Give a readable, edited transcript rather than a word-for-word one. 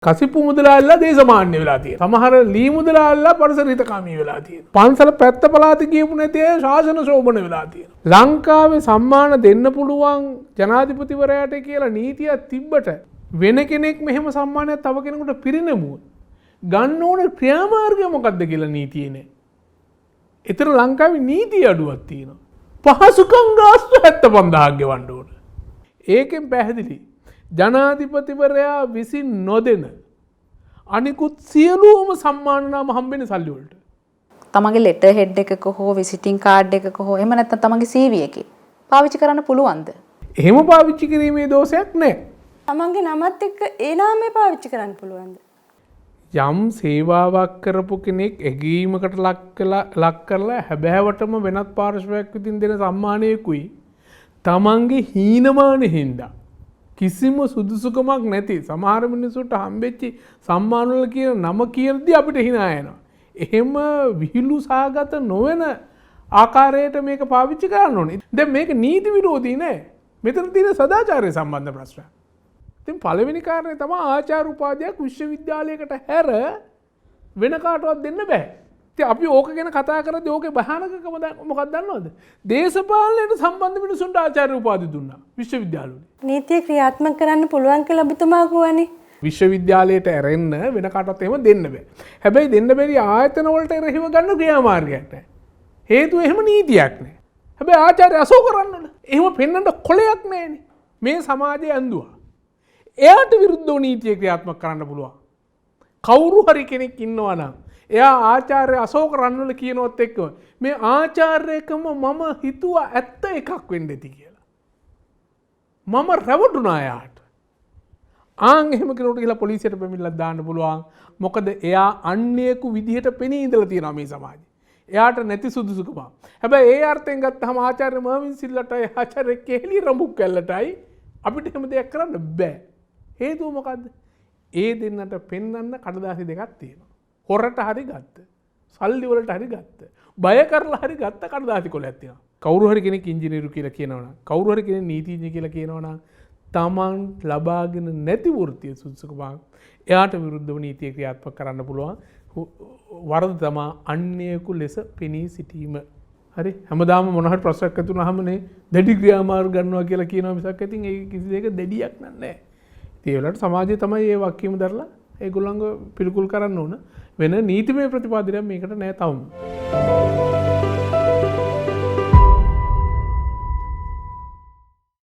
කසිප්පු මුදලාල්ලා දේශමාන්‍ය වෙලා තියෙනවා. සමහර ලී මුදලාල්ලා පරිසරිතකාමී වෙලා තියෙනවා. පන්සල පැත්ත පළාත ගියපු නැති අය ශාසන ශෝභන වෙලා තියෙනවා. ලංකාවේ සම්මාන දෙන්න පුළුවන් ජනාධිපතිවරයාට කියලා නීතියක් තිබ්බට වෙන කෙනෙක් මෙහෙම සම්මානයක් තව කෙනෙකුට පිරිනැමුවොත් ගන්න ඕන ක්‍රියාමාර්ගය මොකක්ද කියලා නීතියේ නෑ. ඒතර ලංකාවේ නීති අඩුවක් තියෙනවා. පහසුකම් ගාස්තු 75000ක් ගෙවන්න ඕන. ඒකෙන් පැහැදිලි ජනාධිපතිවරයා විසින් නොදෙන අනිකුත් සියලුම සම්මාන නාම හම්බෙන්නේ සල්ලි වලට. තමන්ගේ ලෙටර් හෙඩ් එකක හෝ විසිටින් කාඩ් එකක හෝ එහෙම නැත්නම් තමන්ගේ CV එකේ පාවිච්චි කරන්න පුළුවන්ද? එහෙම පාවිච්චි කිරීමේ දෝෂයක් නැහැ. තමන්ගේ නමත් එක්ක ඒ නාමය පාවිච්චි කරන්න පුළුවන්ද? යම් සේවාවක් කරපු කෙනෙක් ඇගීමකට ලක් කරලා හැබෑවටම වෙනත් පාර්ශ්වයක් විසින් දෙන සම්මානයකුයි තමන්ගේ හීනමාන හින්දා කිසිම සුදුසුකමක් නැති සමහර මිනිස්සුන්ට හම්බෙච්චි සම්මානවල කියන නම කියද්දි අපිට hina යනවා. එහෙම විහිළු සාගත නොවන ආකාරයට මේක පාවිච්චි කරන්න ඕනේ. දැන් මේක නීති විරෝධී නෑ. මෙතන තියෙන සදාචාරය සම්බන්ධ ප්‍රශ්න. ඉතින් පළවෙනි කාරණේ තමයි ආචාර උපාධියක් විශ්වවිද්‍යාලයකට හැර වෙන කාටවත් දෙන්න බෑ. ඉතින් අපි ඕක ගැන කතා කරද්දී ඕකේ භයානකකම මොකක්ද දන්නවද? දේශපාලනයට සම්බන්ධ මිනිසුන්ට ආචාර්ය උපාධි දුන්නා විශ්වවිද්‍යාලවල. නීතිය ක්‍රියාත්මක කරන්න පුළුවන් කියලා ඔබතුමා කියවනේ. විශ්වවිද්‍යාලයට ඇරෙන්න වෙන කාටවත් එහෙම දෙන්න බෑ. හැබැයි දෙන්න බැරි ආයතන වලට එරෙහිව ගන්න ක්‍රියාමාර්ගයක් නැහැ. හේතුව එහෙම නීතියක් නැහැ. හැබැයි ආචාර්ය අසෝ කරන්න ඕන. එහෙම පෙන්වන්න කොලයක් නැහැනේ. මේ සමාජය ඇඳුවා. එයාට විරුද්ධව නීතිය ක්‍රියාත්මක කරන්න පුළුවන්. කවුරු හරි කෙනෙක් ඉන්නවා නම් එයා ආචාර්ය අශෝක රන්වල කියනවත් එක්ක මේ ආචාර්යකම මම හිතුවා ඇත්ත එකක් වෙන්න ඇති කියලා. මම රැවටුණා එයාට. ආන් එහෙම කෙනෙකුට ගිහලා පොලිසියට පැමිණිලා දාන්න පුළුවන්. මොකද එයා අන්‍යයෙකු විදිහට පෙනී ඉඳලා තියෙනවා මේ සමාජේ. එයාට නැති සුදුසුකම. හැබැයි ඒ අර්ථයෙන් ගත්තාම ආචාර්ය මර්වින් සිල්ලටයි ආචාර්ය කෙහෙලි රඹුක් කැල්ලටයි අපිට එහෙම දෙයක් කරන්න බෑ. හේතුව මොකද්ද? ඒ දෙන්නට පෙන්වන්න කඩදාසි දෙකක් තියෙනවා. හොරට හරි ගත්ත. සල්ලි වලට හරි ගත්ත. බය කරලා හරි ගත්ත කඩදාසි කොලයක් තියෙනවා. කවුරු හරි කෙනෙක් ඉංජිනේරු කියලා කියනවනම්, කවුරු හරි කෙනෙක් නීතිඥ කියලා කියනවනම් තමන් ලබාගෙන නැති වෘත්තීය සුදුසුකමක් එයාට විරුද්ධව නීතිය ක්‍රියාත්මක කරන්න පුළුවන්. වරද තමයි අන්‍යයෙකු ලෙස පෙනී සිටීම. හරි හැමදාම මොන හරි ප්‍රශ්නයක් ඇති වුනහමනේ දැඩි ක්‍රියාමාර්ග ගන්නවා කියලා කියනවා මිසක් ඉතින් ඒ කිසි දෙයක දැඩියක් නැහැ. ඒ වෙලාවට සමාජය තමයි මේ වක්කීම දරලා ඒගොල්ලන්ව පිළිකුල් කරන්න ඕන. වෙන නීතිමය ප්‍රතිපාදනයක් මේකට නැහැ තවම.